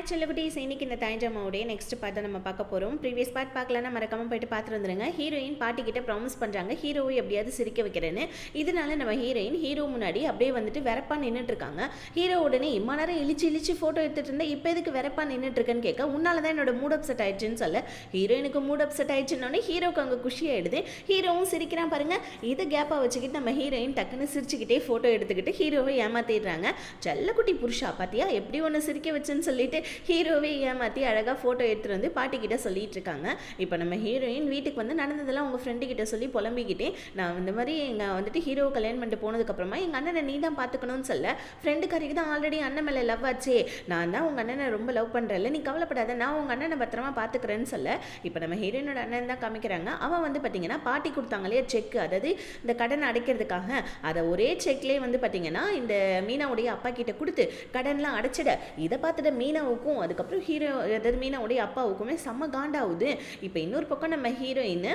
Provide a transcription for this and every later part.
Hi செல்லகுட்டீஸ், இன்னைக்கு இந்த தாய்ஜாமாவுடைய next part தான் நம்ம பார்க்க போகிறோம். ப்ரீவியஸ் பார்ட் பார்க்கலன்னா மறக்காமல் போயிட்டு பார்த்துட்டு வந்துருங்க. ஹீரோயின் பாட்டிக்கிட்ட ப்ராமிஸ் பண்ணுறாங்க ஹீரோவை எப்படியாவது சிரிக்க வைக்கிறேன்னு. இதனால நம்ம ஹீரோ முன்னாடி அப்படியே வந்துட்டு வெறப்பா நின்றுட்டு இருக்காங்க. ஹீரோ உடனே இம்மா நேரம் இழிச்சு ஃபோட்டோ எடுத்துட்டு இருந்தேன், இப்போ எதுக்கு வெறப்பா நின்றுட்டு இருக்கேன்னு கேட்க, உன்னால தான் என்னோட மூட் அப்செட் ஆயிடுச்சுன்னு சொல்ல, ஹீரோயினுக்கு மூட் அப்செட் ஆயிடுச்சுன்னொன்னே ஹீரோக்கு அங்கே குஷி ஆயிடுது. ஹீரோவும் சிரிக்கிறான் பாருங்க. இதை கேப்பாக வச்சுக்கிட்டு நம்ம ஹீரோயின் டக்குன்னு சிரிச்சுக்கிட்டே ஃபோட்டோ எடுத்துக்கிட்டு ஹீரோவை ஏமாத்திடுறாங்க. செல்லக்குட்டி புருஷா பார்த்தியா எப்படி ஒன்று சிரிக்க வச்சுன்னு சொல்லிட்டு ஹீரோவே ஏமாற்றி அழகாக ஃபோட்டோ எடுத்துகிட்டு வந்து பாட்டிக்கிட்ட சொல்லிட்டு இருக்காங்க. இப்போ நம்ம ஹீரோயின் வீட்டுக்கு வந்து நடந்ததெல்லாம் உங்கள் ஃப்ரெண்டு கிட்ட சொல்லி புலம்பிக்கிட்டே, நான் இந்த மாதிரி எங்கள் வந்துட்டு ஹீரோவை கல்யாணம் பண்ணிட்டு போனதுக்கப்புறமா எங்கள் அண்ணனை நீ தான் பார்த்துக்கணும்னு சொல்ல, ஃப்ரெண்டுக்காரிக்கு தான் ஆல்ரெடி அண்ணன் மேலே லவ் ஆச்சே, நான் தான் உங்கள் அண்ணனை ரொம்ப லவ் பண்ணுறேன்ல, நீ கவலைப்படாத, நான் உங்கள் அண்ணனை பத்திரமா பார்த்துக்கிறேன்னு சொல்ல, இப்போ நம்ம ஹீரோயினோட அண்ணன் தான் காமிக்கிறாங்க. அவன் வந்து பார்த்தீங்கன்னா பாட்டி கொடுத்தாங்க இல்லையா செக், அதாவது இந்த கடனை அடைக்கிறதுக்காக, அதை ஒரே செக்லேயே வந்து பார்த்தீங்கன்னா இந்த மீனாவுடைய அப்பா கிட்ட கொடுத்து கடன்லாம் அடைச்சிட, இதை பார்த்துட்டு மீனாவுக்கும் அதுக்கப்புறம் அதாவது மீனாவுடைய அப்பாவுக்குமே செம்ம காண்டாகுது. இப்போ இன்னொரு பக்கம் நம்ம ஹீரோயின்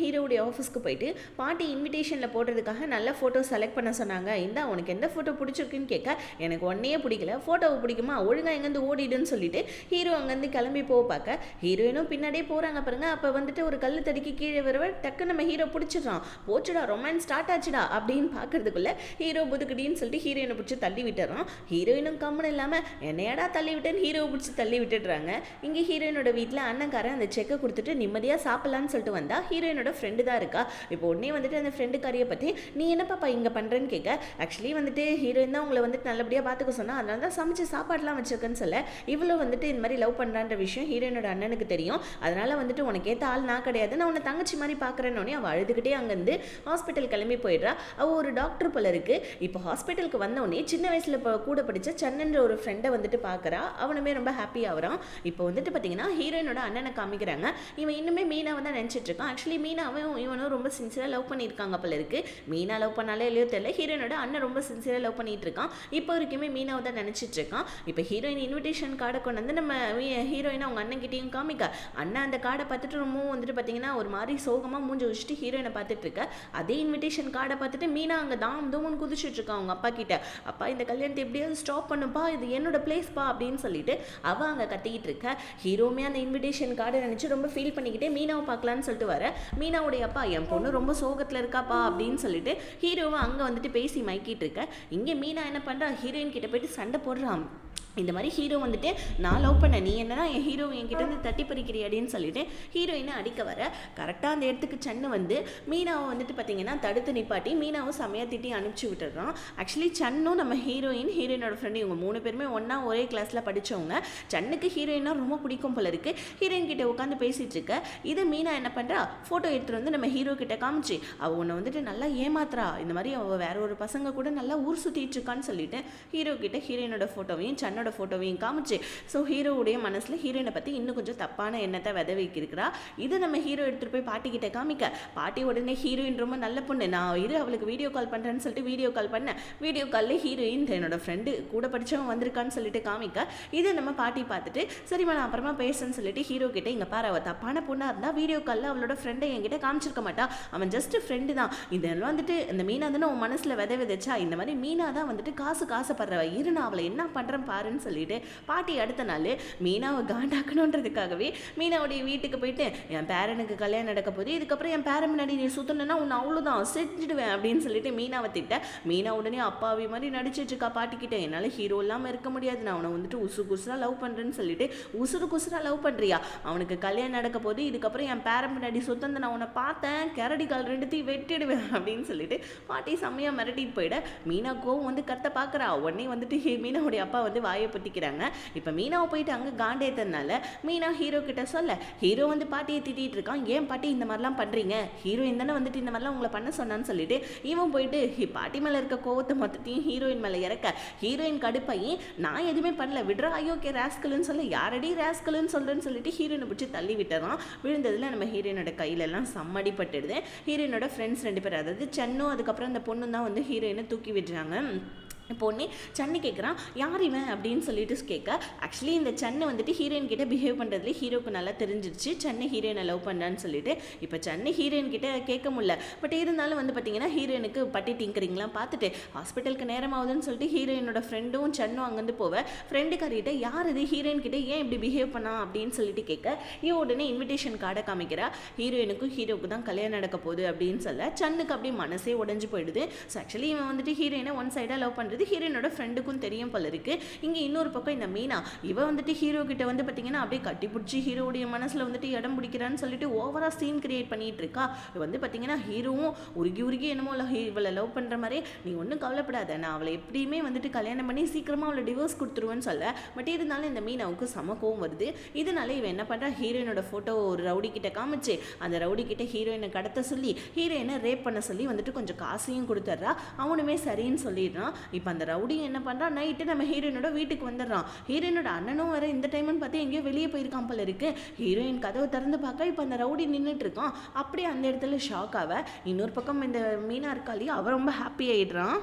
ஹீரோவுடைய ஆஃபீஸ்க்கு போயிட்டு பாட்டி இன்விடேஷனில் போடுறதுக்காக நல்ல ஃபோட்டோ செலக்ட் பண்ண சொன்னாங்க. இந்தா உனக்கு எந்த ஃபோட்டோ பிடிச்சிருக்குன்னு கேட்க, எனக்கு ஒன்றையே பிடிக்கல, ஃபோட்டோவை பிடிக்குமா, ஒழுங்காக எங்கேருந்து ஓடிடுன்னு சொல்லிட்டு ஹீரோ அங்கேருந்து கிளம்பி போக பார்க்க, ஹீரோயினும் பின்னாடியே போகிறாங்க பாருங்க. அப்போ வந்துட்டு ஒரு கல் தடிக்கி கீழே வரவ டக்கு நம்ம ஹீரோ பிடிச்சிடறான். போச்சுடா ரொமான்ஸ் ஸ்டார்ட் ஆச்சுடா அப்படின்னு பார்க்கறதுக்குள்ள ஹீரோ புதுக்கடின்னு சொல்லிட்டு ஹீரோயினை பிடிச்சி தள்ளி விட்டுறான். ஹீரோயினும் கம்முன்னு இல்லாமல் என்னையடா தள்ளி விட்டேன்னு ஹீரோ பிடிச்சி தள்ளி விட்டுடுறாங்க. இங்கே ஹீரோயினோட வீட்டில் அண்ணன்காரன் அந்த செக்கை கொடுத்துட்டு நிம்மதியாக சாப்பிட்லான்னு சொல்லிட்டு வந்தா ஹீரோயினோட ஃப்ரெண்டு தான் இருக்கா. இப்போ உடனே வந்துட்டு அந்த ஃப்ரெண்டுக்காரியை பற்றி, நீ என்ன பாப்பா இங்கே பண்ணுறேன்னு கேட்க, ஆக்சுவலி வந்துட்டு ஹீரோயின் தான் உங்களை வந்துட்டு நல்லபடியாக பார்த்துக்க சொன்னால் அதனால தான் சமைச்சு சாப்பாடுலாம் வச்சிருக்கேன்னு சொல்ல, இவ்வளோ வந்துட்டு இந்த மாதிரி லவ் பண்ணுறான்ற விஷயம் ஹீரோயினோட அண்ணனுக்கு தெரியும். அதனால வந்துட்டு உனக்கு ஏற்ற ஆள் நான் கிடையாது, நான் உன்னை தங்கச்சி மாதிரி பார்க்குறேன்னொடனே அவள் அழுதுகிட்டே அங்கேருந்து ஹாஸ்பிட்டல் கிளம்பி போயிடுறா. அவள் ஒரு டாக்டர் போல இருக்கு. இப்போ ஹாஸ்பிட்டலுக்கு வந்தோடனே சின்ன வயசில் கூட படித்த சன்னன்ற ஒரு ஃப்ரெண்டை வந்துட்டு பார்க்குறா. அவனுமே ரொம்ப ஹாப்பியாக வரான். இப்போ வந்துட்டு பார்த்தீங்கன்னா ஹீரோயினோட அண்ணனை காமிக்கிறாங்க. இவன் இன்னுமே மீனாவை தான் நினச்சிட்டு இருக்கான். ஆக்சுவலி மீனாவும் இவனும் ரொம்ப சின்சியராக லவ் பண்ணியிருக்காங்க போல இருக்கு. மீனா லவ் பண்ணாலே இல்லையோ தெரியல, ஹீரோயினோட அண்ணன் ரொம்ப சின்சியராக லவ் பண்ணிட்டு இருக்கான். இப்போ வரைக்குமே மீனாவை தான் நினச்சிட்டு இருக்கான். இப்போ ஹீரோயின் இன்விடேஷன் கார்டை கொண்டு வந்து நம்ம ஹீரோயினை அவங்க அண்ணன் கிட்டேயும் காமிக்க, அண்ணன் அந்த கார்டை பார்த்துட்டு ரொம்பவும் வந்துட்டு பார்த்தீங்கன்னா ஒரு மாதிரி சோகமாக மூஞ்சி வச்சுட்டு ஹீரோயினை பார்த்துட்டு இருக்க. அதே இன்விடேஷன் கார்டை பார்த்துட்டு மீனா அங்கே தாம் தூமன் குதிச்சுட்டு இருக்கா அவங்க அப்பா கிட்ட, அப்பா இந்த கல்யாணத்தை எப்படியாவது ஸ்டாப் பண்ணுப்பா, இது என்னோட பிளேஸ்ப்பா அப்படின்னு சொல்லிட்டு அவள் அங்கே கத்திக்கிட்டு இருக்க. ஹீரோமே அந்த இன்விடேஷன் கார்டை நினச்சி ரொம்ப ஃபீல் பண்ணிக்கிட்டே மீனாவை பார்க்கலான்னு சொல்லிட்டு வர, மீனாவுடைய அப்பா என் பொண்ணு ரொம்ப சோகத்தில் இருக்காப்பா அப்படின்னு சொல்லிட்டு ஹீரோவை அங்கே வந்துட்டு பேசி மைக்கிட்டு இருக்க. இங்கே மீனா என்ன பண்ணுறா, ஹீரோயின் கிட்ட போயிட்டு சண்டை போடுறான். இந்த மாதிரி ஹீரோ வந்துட்டு நான் லவ் பண்ண, நீ என்னன்னா என் ஹீரோ என்கிட்ட இருந்து தட்டி பறிக்கிறியாடின்னு சொல்லிட்டு ஹீரோயினை அடிக்க வர, கரெக்டாக அந்த இடத்துக்கு சன்னு வந்து மீனாவை வந்துட்டு பார்த்தீங்கன்னா தடுத்து நிப்பாட்டி மீனாவை செமையாக திட்டி அனுப்பிச்சி விட்டுறான். ஆக்சுவலி சன்னும் நம்ம ஹீரோயினோட ஃப்ரெண்டு இவங்க 3 பேருமே ஒன்றா ஒரே கிளாஸில் படித்தவங்க. சன்னுக்கு ஹீரோயினா ரொம்ப பிடிக்கும் போல இருக்கு. ஹீரோயின் கிட்ட உட்காந்து பேசிகிட்டு இருக்க. இதை மீனா என்ன பண்ணுறா, ஃபோட்டோ எடுத்துகிட்டு வந்து நம்ம ஹீரோ கிட்ட காமிச்சு, அவள் உன்னை வந்துட்டு நல்லா ஏமாத்துறா, இந்த மாதிரி அவள் வேற ஒரு பசங்க கூட நல்லா ஊர் சுற்றிட்டு இருக்கான்னு சொல்லிட்டு ஹீரோ கிட்ட ஹீரோயினோட ஃபோட்டோவையும் சன்னோட ஃபோட்டோவையும் காமிச்சு, ஸோ ஹீரோவுடைய மனசில் ஹீரோயினை பற்றி இன்னும் கொஞ்சம் தப்பான எண்ணத்தை விதைவிக்கிறா. இதை நம்ம ஹீரோ எடுத்துகிட்டு போய் பாட்டி கிட்ட காமிக்க, பாட்டி உடனே ஹீரோயின் ரொம்ப நல்ல பொண்ணு, நான் அவளுக்கு வீடியோ கால் பண்ணுறேன்னு சொல்லிட்டு வீடியோ கால் பண்ணேன். வீடியோ காலில் ஹீரோயின் என்னோட ஃப்ரெண்டு கூட படித்தவன் வந்திருக்கான்னு சொல்லிட்டு காமிக்க, இதை நம்ம பாட்டி பார்த்துட்டு சரிம்மா நான் அப்புறமா பேசுன்னு சொல்லிட்டு ஹீரோ கிட்ட, இங்கே பாரு அவள் தப்பான பொண்ணாக இருந்தால் வீடியோ காலில் அவளோட ஃப்ரெண்டை என்கிட்ட காமிச்சிருக்க மாட்டா, அவன் ஜஸ்ட் ஃப்ரெண்டு தான், இதெல்லாம் வந்துட்டு இந்த மீனா தானே உன் மனசில் விதைச்சா, இந்த மாதிரி மீனா தான் வந்துட்டு காசுப்படுறவ, இரு நான் அவளை என்ன பண்ணுறேன் பாருன்னு சொல்லிட்டு பாட்டி அடுத்த நாள் மீனாவை காண்டாக்கணுன்றதுக்காகவே மீனாவுடைய வீட்டுக்கு போயிட்டு, என் பேரனுக்கு கல்யாணம் நடக்க போது, இதுக்கப்புறம் என் பேரன் முன்னாடி நீ சுத்தணுன்னா உன்னை அவ்வளோதான் செஞ்சுடுவேன் அப்படின்னு சொல்லிட்டு மீனாவை திட்ட. மீனா உடனே அப்பாவி மாதிரி நடிச்சிட்டு இருக்கா பாட்டிக்கிட்ட, என்னால் ஹீரோ இல்லாமல் இருக்க முடியாது, நான் அவனை வந்துட்டு குசுராக லவ் பண்ணுறேன்னு சொல்லிட்டு, குசுராக லவ் பண்ணுறியா, அவனுக்கு கல்யாணம் நடக்க போது, இதுக்கப்புறம் என் பேரன் முன்னாடி சுத்தந்த நான் உன்னை பார்த்தேன், கரடி கால் ரெண்டுத்தையும் வெட்டிடுவேன் அப்படின்னு சொல்லிட்டு பாட்டி செம்மையாக மிரட்டிட்டு போயிட. மீனா கோவம் வந்து கத்த பார்க்குறா. உடனே வந்துட்டு மீனாவுடைய அப்பா வந்து வாயை பற்றிக்கிறாங்க. இப்போ மீனாவை போயிட்டு அங்கே காண்டேத்தனால மீனா ஹீரோ கிட்ட சொல்ல, ஹீரோ வந்து பாட்டியை திட்டிகிட்டு இருக்கான், ஏன் பாட்டி இந்த மாதிரிலாம் பண்ணுறீங்க, ஹீரோயின் தானே வந்துட்டு இந்த மாதிரிலாம் உங்களை பண்ண சொன்னான்னு சொல்லிட்டு இவன் போயிட்டு பாட்டி மேலே இருக்க கோவத்தை மொத்தத்தையும் ஹீரோயின் மேலே இறக்க, ஹீரோயின் கடுப்பாயி நான் எதுவுமே பண்ணல விட்றா, ஐயோக்கே ராஸ்கலுன்னு சொல்ல, யாரடி ராஸ்கலுன்னு சொல்கிறேன்னு சொல்லிட்டு ஹீரோயினை பிடிச்சி தள்ளி விட்டுறான். விழுந்ததில் நம்ம ஹீரோயினோட கையிலெல்லாம் செம்மடி பட்டுடுது. ஹீரோயினோட ஃப்ரெண்ட்ஸ் 2 பேர், அதாவது சென்னும் அதுக்கப்புறம் அந்த பொண்ணு தான் வந்து ஹீரோயினை தூக்கி விடுறாங்க. இப்போ உடனே சன்னு கேட்குறான் யார் இவன் அப்படின்னு சொல்லிட்டு கேட்க, ஆக்சுவலி இந்த சன்னு வந்துட்டு ஹீரோயின் கிட்ட பிஹேவ் பண்ணுறதுல ஹீரோக்கு நல்லா தெரிஞ்சிருச்சு சன்னு ஹீரோயினை லவ் பண்ணான்னு சொல்லிட்டு. இப்போ சன்னு ஹீரோயின் கிட்ட கேட்க முடியல, பட் இருந்தாலும் வந்து பார்த்தீங்கன்னா ஹீரோயினுக்கு பட்டி டிங்கரிங்லாம் பார்த்துட்டு ஹாஸ்பிட்டலுக்கு நேரம் ஆகுதுன்னு சொல்லிட்டு ஹீரோயினோட ஃப்ரெண்டும் சன்னும் அங்கேருந்து போவேன். ஃப்ரெண்டுக்காரிட்ட யார் இது ஹீரோயின் கிட்ட ஏன் இப்படி பிஹேவ் பண்ணா அப்படின்னு சொல்லிட்டு கேட்க, இவன் உடனே இன்விடேஷன் கார்டை காமிக்கிறா. ஹீரோயினுக்கும் ஹீரோக்கு தான் கல்யாணம் நடக்க போகுது அப்படின்னு சொல்ல சன்னுக்கு அப்படியே மனசே உடஞ்சு போயிடுது. ஸோ ஆக்சுவலி இவன் வந்துட்டு ஹீரோயினை ஒன் சைடாக லவ் பண்ணுறது ஹீரோயினோட ஃப்ரெண்டுக்கும் தெரியும் போல இருக்கு. இங்கே இன்னொரு பக்கம் இந்த மீனா இவ வந்துட்டு ஹீரோ கிட்ட வந்து பார்த்தீங்கன்னா அப்படியே கட்டி பிடிச்சி ஹீரோடைய மனசில் வந்துட்டு இடம் பிடிக்கிறான்னு சொல்லிட்டு ஓவரா சீன் கிரியேட் பண்ணிட்டு இருக்கா. வந்து பார்த்தீங்கன்னா ஹீரோவும் உருகி உருகி என்னமோ இவளை லவ் பண்ணுற மாதிரி, நீ ஒன்றும் கவலைப்படாத, நான் அவளை எப்படியுமே வந்துட்டு கல்யாணம் பண்ணி சீக்கிரமாக அவளை டிவோர்ஸ் கொடுத்துருவேன்னு சொல்ல. பட் இருந்தாலும் இந்த மீனாவுக்கு செம கோவம் வருது. இதனால இவன் என்ன பண்ணுறா, ஹீரோயினோட ஃபோட்டோ ஒரு ரவுடி கிட்ட காமிச்சு அந்த ரவுடி கிட்ட ஹீரோயினை கடத்த சொல்லி ஹீரோயினை ரேப் பண்ண சொல்லி வந்துட்டு கொஞ்சம் காசையும் கொடுத்துட்றா. அவனுமே சரின்னு சொல்லிடுறான். இப்போ அந்த ரவுடி என்ன பண்ணுறான், நைட்டு நம்ம ஹீரோயினோட வீட்டுக்கு வந்துடுறான். ஹீரோயினோட அண்ணனும் வர இந்த டைம்னு பார்த்து எங்கேயோ வெளியே போயிருக்கான் போல இருக்கு. ஹீரோயின் கதவை திறந்து பார்க்க இப்போ அந்த ரவுடி நின்றுட்டு இருக்கான். அப்படியே அந்த இடத்துல ஷாக் ஆவ. இன்னொரு பக்கம் இந்த மீனா இருக்காளி அவ ரொம்ப ஹாப்பி ஆயிடுறான்.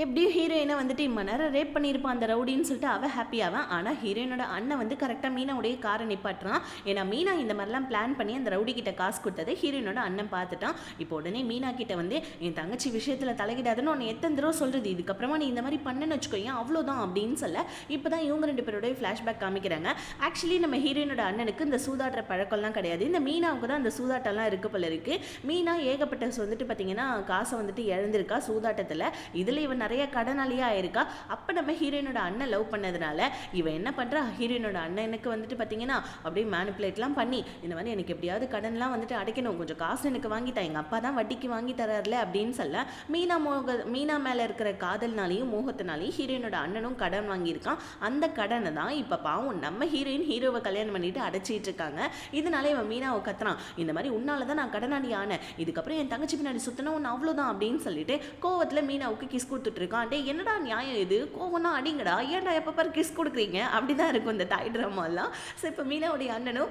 எப்படியும் ஹீரோயினை வந்துட்டு இம்ம நேரம் ரேப் பண்ணியிருப்பான் அந்த ரவுடின்னு சொல்லிட்டு அவள் ஹாப்பியாவான். ஆனால் ஹீரோயினோட அண்ணன் வந்து கரெக்டாக மீனாவுடைய காரை நிப்பாட்டுறான். ஏன்னா மீனா இந்த மாதிரிலாம் பிளான் பண்ணி அந்த ரவுடி கிட்ட காசு கொடுத்ததை ஹீரோயினோட அண்ணன் பார்த்துட்டான். இப்போ உடனே மீனா கிட்ட வந்து என் தங்கச்சி விஷயத்தில் தலையிடாதுன்னு உன்னை எத்தனை தடவை சொல்கிறது, இதுக்கப்புறமா நீ இந்த மாதிரி பண்ணன்னு வச்சுக்கோயேன் அவ்வளோதான் அப்படின்னு சொல்ல. இப்போ தான் இவங்க ரெண்டு பேரோடைய ஃப்ளாஷ்பேக் காமிக்கிறாங்க. ஆக்சுவலி நம்ம ஹீரோயினோட அண்ணனுக்கு இந்த சூதாடுற பழக்கம்லாம் கிடையாது. இந்த மீனாவுக்கு தான் அந்த சூதாட்டம்லாம் இருக்கு போல இருக்கு. மீனா ஏகப்பட்ட வந்துட்டு பார்த்தீங்கன்னா காசை வந்துட்டு இழந்திருக்கா சூதாட்டத்தில். இதில் இவன் நிறைய கடனாளியாக ஆயிருக்கா. அப்போ நம்ம ஹீரோயினோட அண்ணன் லவ் பண்ணதுனால இவன் என்ன பண்ணுறா, ஹீரோயினோட அண்ணனுக்கு வந்துட்டு பார்த்தீங்கன்னா அப்படியே மேனிப்புலேட்லாம் பண்ணி இந்த மாதிரி எனக்கு எப்படியாவது கடன்லாம் வந்துட்டு அடைக்கணும், கொஞ்சம் காசு எனக்கு வாங்கித்தா, எங்கள் அப்பா தான் வட்டிக்கு வாங்கி தராருல அப்படின்னு சொல்ல. மீனா மேலே இருக்கிற காதல்னாலையும் மோகத்தினாலையும் ஹீரோயினோட அண்ணனும் கடன் வாங்கியிருக்கான். அந்த கடனை தான் இப்போ பாவம் நம்ம ஹீரோவை கல்யாணம் பண்ணிட்டு அடைச்சிட்டு இருக்காங்க. இதனால இவன் மீனாவை கத்துறான், இந்த மாதிரி உன்னால தான் நான் கடனாளி ஆனேன், இதுக்கப்புறம் என் தங்கச்சி பின்னாடி சுத்தினா ஒன்று அவ்வளோதான் அப்படின்னு சொல்லிட்டு கோவத்தில் மீனாவுக்கு கிஸ் கொடுத்துட்டு இருக்கான். டே என்னடா நியாயம் இது, கோவம்னா அடிங்கடா, ஏன்டா எப்போ பாரு கிஸ் கொடுக்குறீங்க அப்படிதான் இருக்கும் இந்த தாய் ட்ராமாலாம். ஸோ இப்போ மீனாவுடைய அண்ணனும்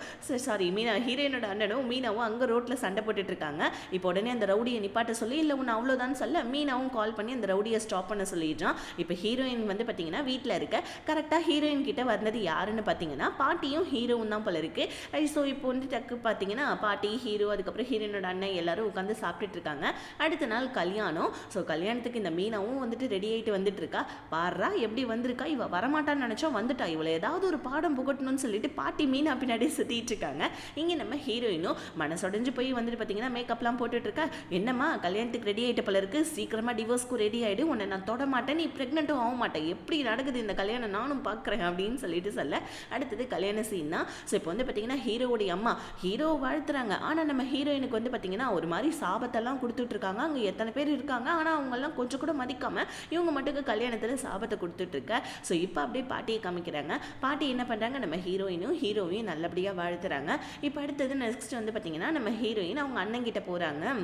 ஹீரோயினோட அண்ணனும் மீனாவும் அங்கே ரோட்டில் சண்டை போட்டுட்டு இருக்காங்க. இப்போ உடனே அந்த ரவுடியை நிப்பாட்ட சொல்லி இல்லை ஒன்று அவ்வளோதான் சொல்ல மீனாவும் கால் பண்ணி அந்த ரவுடியை ஸ்டாப் பண்ண சொல்லிடுறான். இப்போ ஹீரோயின் வந்து பார்த்தீங்கன்னா வீட்டில் இருக்க கரெக்டாக ஹீரோயின் கிட்ட வந்தது யாருன்னு பார்த்தீங்கன்னா பாட்டியும் ஹீரோவும் தான் போல இருக்கு. ஸோ இப்போ வந்து டக்கு பார்த்தீங்கன்னா பாட்டி ஹீரோ அதுக்கப்புறம் ஹீரோயினோட அண்ணன் எல்லாரும் உட்காந்து சாப்பிட்டுட்டு இருக்காங்க. அடுத்த நாள் கல்யாணம். ஸோ கல்யாணத்துக்கு இந்த மீனாவும் வந்துட்டு ரெடி ஆகிட்டு வந்துட்டு இருக்கா. பாடுறா எப்படி வந்திருக்கா, இவ வரமாட்டான்னு நினைச்சோம் வந்துட்டா, இவளை ஏதாவது ஒரு பாடம் புகட்டணும்னு சொல்லிட்டு பாட்டி மீனா பின்னாடி சுத்திட்டு இருக்காங்க. இங்கே நம்ம ஹீரோயினும் மனசொடைஞ்சு போய் வந்துட்டு பார்த்தீங்கன்னா மேக்கப்லாம் போட்டுட்டு இருக்கா. என்னம்மா கல்யாணத்துக்கு ரெடி ஆகிட்ட போல இருக்கு, சீக்கிரமா டிவோர்ஸ்க்கு ரெடி ஆகிடு, உன்னை நான் தொட மாட்டேன், நீ ப்ரெக்னெண்ட்டும் ஆக மாட்டேன், எப்படி நடக்குது இந்த கல்யாணம் நானும் பார்க்குறேன் அப்படின்னு சொல்லிட்டு சொல்ல. அடுத்தது கல்யாண சீன் தான். ஸோ இப்போ வந்து பார்த்தீங்கன்னா ஹீரோவுடைய அம்மா ஹீரோ வாழ்த்துறாங்க. ஆனால் நம்ம ஹீரோயினுக்கு வந்து பார்த்தீங்கன்னா ஒரு மாதிரி சாபத்தெல்லாம் கொடுத்துட்டு இருக்காங்க. அங்கே எத்தனை பேர் இருக்காங்க, ஆனால் அவங்கெல்லாம் கொஞ்சம் கூட மதிக்காம இவங்க மட்டுக்கு கல்யாணத்தில் சாபத்தை கொடுத்துட்டு இருக்க. ஸோ இப்போ அப்படியே பாட்டியை காமிக்கிறாங்க. பாட்டி என்ன பண்ணுறாங்க, நம்ம ஹீரோவையும் நல்லபடியாக வாழ்த்துறாங்க. இப்போ அடுத்தது நெக்ஸ்ட் வந்து பார்த்தீங்கன்னா நம்ம ஹீரோயின் அவங்க அண்ணன் கிட்ட போகிறாங்க.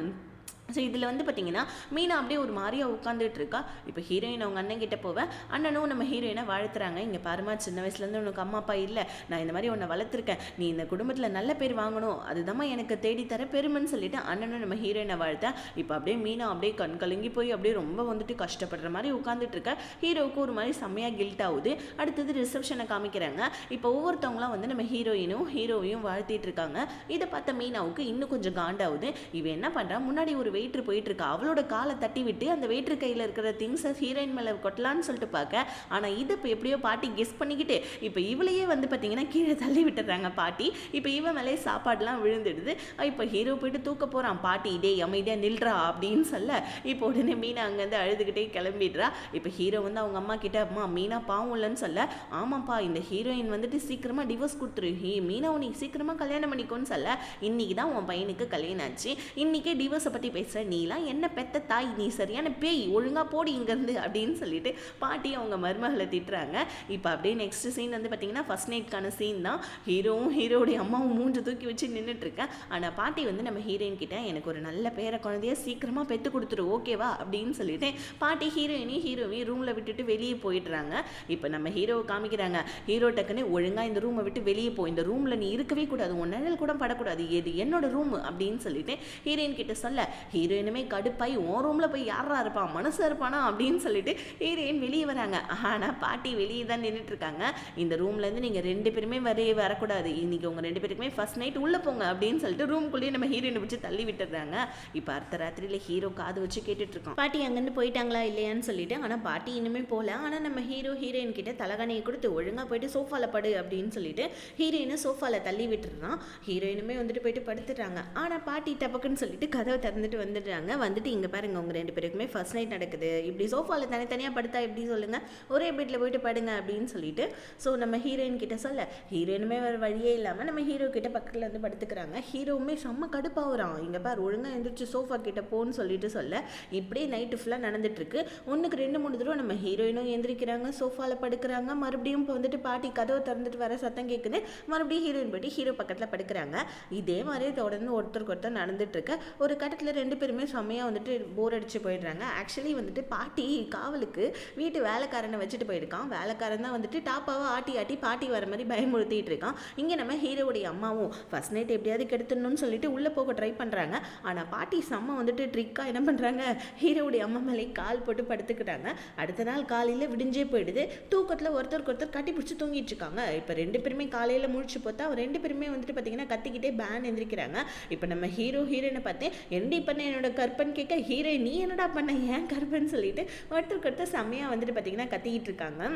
ஸோ இதில் வந்து பார்த்தீங்கன்னா மீனா அப்படியே ஒரு மாதிரியாக உட்காந்துட்டு இருக்கா. இப்போ ஹீரோயின் அவங்க அண்ணன் கிட்ட போவேன். அண்ணனும் நம்ம ஹீரோயினை வாழ்த்துறாங்க. இங்கே பாருமா, சின்ன வயசுலேருந்து உனக்கு அம்மா அப்பா இல்லை, நான் இந்த மாதிரி உன்னை வளர்த்துருக்கேன், நீ இந்த குடும்பத்தில் நல்ல பேர் வாங்கணும், அதுதான் எனக்கு தேடித்தர பெருமைன்னு சொல்லிட்டு அண்ணனும் நம்ம ஹீரோயினை வாழ்த்தேன். இப்போ அப்படியே மீனா அப்படியே கண் கலங்கி போய் அப்படியே ரொம்ப வந்துட்டு கஷ்டப்படுற மாதிரி உட்காந்துட்டு இருக்க. ஹீரோவுக்கு ஒரு மாதிரி செம்மையாக கில்ட் ஆகுது. அடுத்தது ரிசப்ஷனை காமிக்கிறாங்க. இப்போ ஒவ்வொருத்தவங்களாம் வந்து நம்ம ஹீரோவையும் வாழ்த்திட்டு இருக்காங்க. இதை பார்த்த மீனாவுக்கு இன்னும் கொஞ்சம் காண்டாகுது. இவன் என்ன பண்ணுறா, முன்னாடி ஒரு வெயிட்ரு போயிட்டு இருக்கா, அவளோட காலை தட்டி விட்டு அந்த வெயிட்ரு கையில் இருக்கிற திங்ஸை ஹீரோயின் மேலே கொட்டலான்னு சொல்லிட்டு பார்க்க. ஆனால் இது இப்போ எப்படியோ பாட்டி கெஸ் பண்ணிக்கிட்டு இப்போ இவளையே வந்து பார்த்தீங்கன்னா கீழே தள்ளி விட்டுறாங்க பாட்டி. இப்போ இவன் மேலே சாப்பாடுலாம் விழுந்துடுது. இப்போ ஹீரோ போயிட்டு தூக்க போகிறான். பாட்டி இதே அமைதியாக நில்றா அப்படின்னு சொல்ல. இப்போ உடனே மீனா அங்கேருந்து அழுதுகிட்டே கிளம்பிடுறா. இப்போ ஹீரோ வந்து அவங்க அம்மா கிட்ட, அம்மா மீனா பாவம் இல்லைன்னு சொல்ல. ஆமாப்பா, இந்த ஹீரோயின் வந்துட்டு சீக்கிரமாக டிவோர்ஸ் கொடுத்துரு, மீனாவை நீ சீக்கிரமாக கல்யாணம் பண்ணிக்கோன்னு சொல்ல. இன்னைக்கு தான் உன் பையனுக்கு கல்யாணம் ஆச்சு, இன்னைக்கே டிவோர்ஸை பற்றி பேசி பேசுகிற, நீலாம் என்ன பெத்த தாய், நீ சரியான பேய், ஒழுங்காக போடி இங்கேருந்து அப்படின்னு சொல்லிட்டு பாட்டி அவங்க மருமகளை திட்டுறாங்க. இப்போ அப்படியே நெக்ஸ்ட் சீன் வந்து பார்த்தீங்கன்னா ஃபர்ஸ்ட் நைட்கான சீன் தான். ஹீரோவும் ஹீரோடைய அம்மாவும் மூஞ்சு தூக்கி வச்சு நின்றுட்டுருக்கேன். ஆனால் பாட்டி வந்து நம்ம ஹீரோயின் கிட்ட எனக்கு ஒரு நல்ல பேர குழந்தைய சீக்கிரமாக பெற்று கொடுத்துரு ஓகேவா அப்படின்னு சொல்லிட்டு பாட்டி ஹீரோவையும் ரூமில் விட்டுட்டு வெளியே போயிடுறாங்க. இப்போ நம்ம ஹீரோவை காமிக்கிறாங்க. ஹீரோ டக்குன்னு ஒழுங்காக இந்த ரூமை விட்டு வெளியே போ, இந்த ரூமில் நீ இருக்கவே கூடாது, உன் நிழல் கூட படக்கூடாது, இது என்னோட ரூம் அப்படின்னு சொல்லிட்டு ஹீரோயின் கிட்ட சொல்ல, ஹீரோயினுமே கடுப்பாய் உன் ரூமில் போய் யாரா இருப்பான், மனசு இருப்பானா அப்படின்னு சொல்லிட்டு ஹீரோயின் வெளியே வராங்க. ஆனால் பாட்டி வெளியே தான் நின்றுட்டு இருக்காங்க. இந்த ரூம்லேருந்து நீங்கள் 2 பேருமே வரக்கூடாது, இன்னைக்கு உங்கள் 2 பேருக்குமே ஃபர்ஸ்ட் நைட் உள்ளே போங்க அப்படின்னு சொல்லிட்டு ரூம்குள்ளேயே நம்ம ஹீரோயினை பிடிச்சி தள்ளி விட்டுறாங்க. இப்போ அடுத்த ராத்திரியில் ஹீரோ காது வச்சு கேட்டுட்டு இருக்கோம், பாட்டி அங்கேருந்து போயிட்டாங்களா இல்லையான்னு சொல்லிட்டு. ஆனால் பாட்டி இன்னுமே போகல. ஆனால் நம்ம ஹீரோயின் கிட்ட தலகாணியை கொடுத்து ஒழுங்காக போயிட்டு சோஃபாவில் படு அப்படின்னு சொல்லிட்டு ஹீரோயினை சோஃபாவில் தள்ளி விட்டுறான். ஹீரோயினுமே வந்துட்டு போயிட்டு படுத்துட்டாங்க. ஆனால் பாட்டி டபக்குன்னு சொல்லிட்டு கதவை திறந்துட்டு வந்துடுறாங்க. வந்துட்டு இங்கே பாருங்க, உங்கள் 2 பேருக்குமே ஃபர்ஸ்ட் நைட் நடக்குது, இப்படி சோஃபாவில் தனித்தனியாக படுத்தா எப்படி சொல்லுங்கள், ஒரே பெட்டில் போயிட்டு படுங்க அப்படின்னு சொல்லிட்டு ஸோ நம்ம ஹீரோயின் கிட்ட சொல்ல, ஹீரோயினுமே வேறு வழியே இல்லாமல் நம்ம ஹீரோ கிட்ட பக்கத்தில் வந்து படுத்துக்கிறாங்க. ஹீரோவுமே செம்ம கடுப்பாகிறான். இங்கே பாரு ஒழுங்காக எழுந்திரிச்சு சோஃபா கிட்ட போன்னு சொல்லிட்டு சொல்ல, இப்படியே நைட்டு ஃபுல்லாக நடந்துட்டுருக்கு. 1க்கு 2-3 தடவை நம்ம ஹீரோயினும் எந்திரிக்கிறாங்க, சோஃபாவில் படுக்கிறாங்க. மறுபடியும் இப்போ வந்துட்டு பாட்டி கதவை திறந்துட்டு வர சத்தம் கேட்குது. மறுபடியும் ஹீரோயின் போய்ட்டு ஹீரோ பக்கத்தில் படுக்கிறாங்க. இதே மாதிரி தொடர்ந்து ஒருத்தருக்கு ஒருத்தர் நடந்துட்டுருக்கு. ஒரு கட்டத்தில் 2 பேருமே செம்மையாக வந்துட்டு போர் அடிச்சு போயிடுறாங்க. ஆக்சுவலி வந்துட்டு பாட்டி காவலுக்கு வீட்டு வேலைக்காரனை வச்சுட்டு போயிருக்கான். வேலைக்காரன் தான் வந்துட்டு டாப்பாவை ஆட்டி பாட்டி வர மாதிரி பயமுறுத்திட்டு இருக்கான். இங்கே நம்ம ஹீரோவுடைய அம்மாவும் ஃபர்ஸ்ட் நைட் எப்படியாவது கெடுத்துடணும்னு சொல்லிட்டு உள்ளே போக ட்ரை பண்ணுறாங்க. ஆனால் பாட்டி செம்ம வந்துட்டு ட்ரிக்காக என்ன பண்ணுறாங்க, ஹீரோவுடைய அம்மா மேலே கால் போட்டு படுத்துக்கிட்டாங்க. அடுத்த நாள் காலையில் விடிஞ்சே போயிடுது. தூக்கத்தில் ஒருத்தருக்கு ஒருத்தர் கட்டி பிடிச்சி தூங்கிட்டு இருக்காங்க. இப்போ 2 பேருமே காலையில் முழிச்சு பார்த்தா 2 பேருமே வந்துட்டு பார்த்தீங்கன்னா கத்திக்கிட்டே பேன் எந்திரிக்கிறாங்க. இப்போ நம்ம ஹீரோயினை பார்த்தேன், என்னடி பண்ண என்னோட கற்பன் கேட்க, ஹீரோயின் நீ என்னடா பண்ண ஏன் கற்பன்னு சொல்லிட்டு ஒருத்தருக்கு ஒருத்தர் செம்மையாக வந்துட்டு பார்த்தீங்கன்னா கத்திக்கிட்டு இருக்காங்க.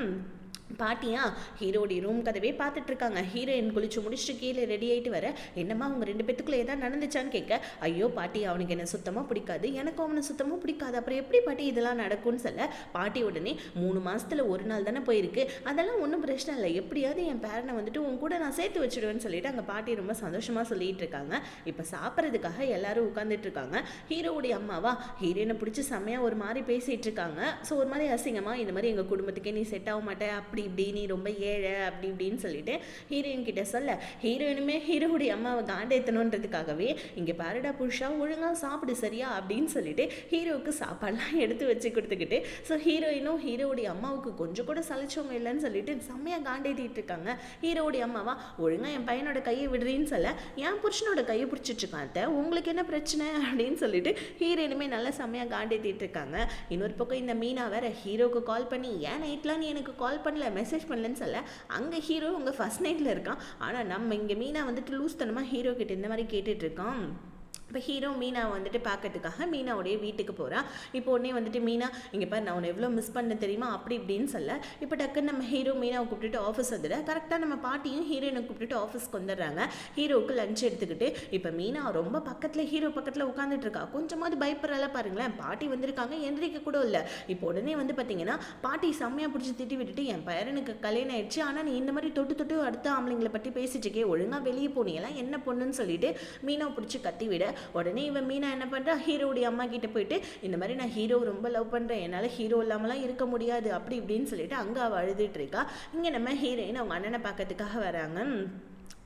பாட்டியா ஹீரோடைய ரூம் கதவே பார்த்துட்டு இருக்காங்க. ஹீரோயின் குளிச்சு முடிச்சுட்டு கீழே ரெடி ஆகிட்டு வர, என்னம்மா அவங்க 2 பேத்துக்குள்ளே ஏதாவது நடந்துச்சான்னு கேட்க, ஐயோ பாட்டி அவனுக்கு என்ன சுத்தமாக பிடிக்காது, எனக்கும் அவனை சுத்தமாக பிடிக்காது, அப்புறம் எப்படி பாட்டி இதெல்லாம் நடக்கும்னு சொல்ல, பாட்டி உடனே 3 மாதத்தில் 1 நாள் தானே போயிருக்கு, அதெல்லாம் ஒன்றும் பிரச்சனை இல்லை, எப்படியாவது என் பேரனை வந்துட்டு உன் கூட நான் சேர்த்து வச்சுடுவேன்னு சொல்லிட்டு அங்கே பாட்டி ரொம்ப சந்தோஷமாக சொல்லிட்டு இருக்காங்க. இப்போ சாப்பிட்றதுக்காக எல்லாரும் உட்காந்துட்டு இருக்காங்க. ஹீரோவுடைய அம்மாவா ஹீரோயினை பிடிச்சி செம்மையாக ஒரு மாதிரி பேசிகிட்டு இருக்காங்க. ஸோ ஒரு மாதிரி அசிங்கமாக, இந்த மாதிரி எங்கள் குடும்பத்துக்கே நீ செட் ஆக மாட்டே, அப்படி இப்படி நீ ரொம்ப ஏழை அப்படி இப்படின்னு சொல்லிட்டு ஹீரோயின் கிட்ட சொல்ல, ஹீரோயினுமே ஹீரோவுடைய அம்மாவை காண்டேத்தணுன்றதுக்காகவே இங்கே பாருடா புருஷா ஒழுங்காக சாப்பிடு சரியா அப்படின்னு சொல்லிட்டு ஹீரோவுக்கு சாப்பாடெலாம் எடுத்து வச்சு கொடுத்துக்கிட்டு, ஸோ ஹீரோயினும் ஹீரோவுடைய அம்மாவுக்கு கொஞ்சம் கூட சலிச்சவங்க இல்லைன்னு சொல்லிட்டு செம்மையாக காண்டேத்திட்டு இருக்காங்க. ஹீரோவுடைய அம்மாவா ஒழுங்காக என் பையனோட கையை விடுறீன்னு சொல்ல, என் புருஷனோட கையை பிடிச்சிட்டு இருக்கான், உங்களுக்கு என்ன பிரச்சனை அப்படின்னு சொல்லிட்டு ஹீரோயினுமே நல்லா செம்மையாக காண்டேத்திட்டு இருக்காங்க. இன்னொரு பக்கம் இந்த மீனா வேற ஹீரோவுக்கு கால் பண்ணி, ஏன் நைட்லாம் நீ எனக்கு கால் பண்ணல மெசேஜ் பண்ணலன்னு சொல்ல, அங்கே ஹீரோ உங்கள் ஃபர்ஸ்ட் நைட்டில் இருக்கான். ஆனால் நம்ம இங்கே மீனா வந்துட்டு லூஸ் தனமாக ஹீரோ கிட்ட இந்த மாதிரி கேட்டுட்டு இருக்கோம். இப்போ ஹீரோ மீனாவை வந்துட்டு பார்க்கறதுக்காக மீனாவுடைய வீட்டுக்கு போகிறான். இப்போ உடனே வந்துட்டு மீனா இங்கே பாரு நான் உன்னை எவ்வளோ மிஸ் பண்ண தெரியுமா அப்படி இப்படின்னு சொல்ல, இப்போ டக்குன்னு நம்ம ஹீரோ மீனாவை கூப்பிட்டுட்டு ஆஃபீஸ் வந்துட, கரெக்டாக நம்ம பாட்டியும் ஹீரோயினை கூப்பிட்டுட்டு ஆஃபீஸ்க்கு வந்துடுறாங்க. ஹீரோவுக்கு லஞ்ச் எடுத்துக்கிட்டு இப்போ மீனா ரொம்ப பக்கத்தில் ஹீரோ பக்கத்தில் உட்காந்துட்டு இருக்கா. கொஞ்சமாவது பயப்படுறால பாருங்களேன், பாட்டி வந்திருக்காங்க எந்திரிக்க கூட இல்லை. இப்போ உடனே வந்து பார்த்தீங்கன்னா பாட்டி செம்மையாக பிடிச்சி திட்டி விட்டுட்டு, என் பையனுக்கு கல்யாணம் ஆயிடுச்சு, ஆனால் நீ இந்த மாதிரி தொட்டு அடுத்த ஆம்பளைங்களை பற்றி பேசிட்டு இருக்கே, ஒழுங்காக வெளியே போனீங்கலாம் என்ன பொண்ணுன்னு சொல்லிட்டு மீனாவை பிடிச்சி கத்தி விட, உடனே இவன் மீனா என்ன பண்ணுறா, ஹீரோடைய அம்மா கிட்ட போயிட்டு இந்த மாதிரி நான் ஹீரோ ரொம்ப லவ் பண்ணுறேன், என்னால் ஹீரோ இல்லாமலாம் இருக்க முடியாது அப்படி இப்படின்னு சொல்லிட்டு அங்கே அவள் அழுதுட்டு இருக்கா. இங்கே நம்ம ஹீரோயின் அவங்க அண்ணனை பார்க்கறதுக்காக வராங்க.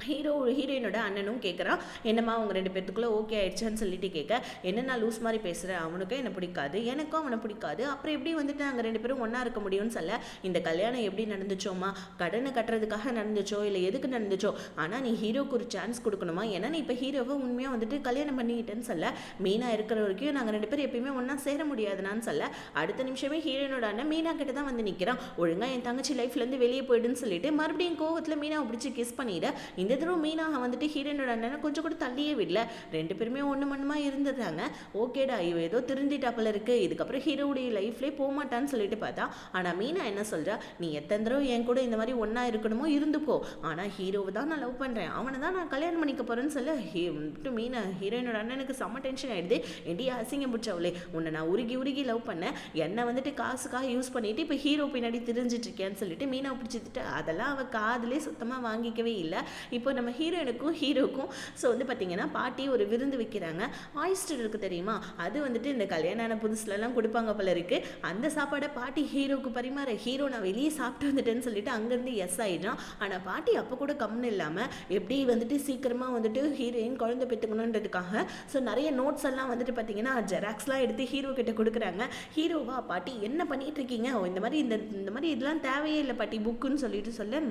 ஹீரோயினோட அண்ணனும் கேட்குறான், என்னம்மா அவங்க 2 பேத்துக்குள்ளே ஓகே ஆயிடுச்சான்னு சொல்லிட்டு கேட்க, என்னென்னா லூஸ் மாதிரி பேசுகிறேன், அவனுக்கும் என்னை பிடிக்காது எனக்கும் அவனை பிடிக்காது, அப்புறம் எப்படி வந்துட்டு நாங்கள் 2 பேரும் ஒன்றா இருக்க முடியும்னு சொல்ல, இந்த கல்யாணம் எப்படி நடந்துச்சோம்மா, கடனை கட்டுறதுக்காக நடந்துச்சோ இல்லை எதுக்கு நடந்துச்சோ, ஆனால் நீ ஹீரோக்கு ஒரு சான்ஸ் கொடுக்கணுமா, ஏன்னா நீ இப்போ ஹீரோவை உண்மையாக வந்துட்டு கல்யாணம் பண்ணிக்கிட்டேன்னு சொல்ல, மீனா இருக்கிற வரைக்கும் நாங்கள் 2 பேரும் எப்பயுமே ஒன்றா சேர முடியாதுனான்னு சொல்ல, அடுத்த நிமிஷமே ஹீரோயினோட அண்ணன் மீனா கிட்ட தான் வந்து நிற்கிறான். ஒழுங்காக என் தங்கச்சி லைஃப்லேருந்து வெளியே போயிடுன்னு சொல்லிட்டு மறுபடியும் கோவத்தில் மீனாவை பிடிச்சி கிஸ் பண்ணிட, இந்த தடவை மீனா வந்துட்டு ஹீரோயினோட அண்ணனை கொஞ்சம் கூட தள்ளியே விடல. 2 பேருமே ஒன்று மண்ணுமா இருந்துடுறாங்க. ஓகேடா இவ ஏதோ திருந்திட்டாப்பில் இருக்கு, இதுக்கப்புறம் ஹீரோவுடைய லைஃப்லேயே போகமாட்டான்னு சொல்லிட்டு பார்த்தா, ஆனால் மீனா என்ன சொல்கிறா, நீ எத்தனை தடவை என் கூட இந்த மாதிரி ஒன்றா இருக்கணுமோ இருந்துக்கோ, ஆனால் ஹீரோவை தான் நான் லவ் பண்ணுறேன், அவனை தான் நான் கல்யாணம் பண்ணிக்க போகிறேன்னு சொல்ல, மீனா ஹீரோயினோட அண்ணனுக்கு செம்ம டென்ஷன் ஆகிடுது. எடி அசிங்கம் பிடிச்சவளே, உன்னை நான் உருகி லவ் பண்ணேன், என்னை வந்துட்டு காசுக்காக யூஸ் பண்ணிட்டு இப்போ ஹீரோ பின்னாடி தெரிஞ்சிட்டு இருக்கேன்னு சொல்லிட்டு மீனா பிடிச்சிட்டு, அதெல்லாம் அவள் காதலே சுத்தமாக வாங்கிக்கவே இல்லை. இப்போ நம்ம ஹீரோயினுக்கும் ஹீரோக்கும் ஸோ வந்து பார்த்தீங்கன்னா பாட்டி ஒரு விருந்து வைக்கிறாங்க. ஆயிஸ்டர் இருக்குது தெரியுமா, அது வந்துட்டு இந்த கல்யாணம் ஆன புதுசுலலாம் கொடுப்பாங்க போல இருக்குது. அந்த சாப்பாடை பாட்டி ஹீரோக்கு பரிமாற ஹீரோ நான் வெளியே சாப்பிட்டு வந்துட்டேன்னு சொல்லிட்டு அங்கேருந்து எஸ் ஆகிடுறான். ஆனால் பாட்டி அப்போ கூட கம்னு இல்லாமல் எப்படி வந்துட்டு சீக்கிரமாக வந்துட்டு ஹீரோயின் குழந்தை பெற்றுக்கணுன்றதுக்காக ஸோ நிறைய நோட்ஸ் எல்லாம் வந்துட்டு பார்த்தீங்கன்னா ஜெராக்ஸ்லாம் எடுத்து ஹீரோ கிட்ட கொடுக்குறாங்க. ஹீரோவா பாட்டி என்ன பண்ணிட்டு இருக்கீங்க, இந்த மாதிரி இந்த மாதிரி இதெல்லாம் தேவையே இல்லை பாட்டி புக்குன்னு சொல்லிட்டு சொல்ல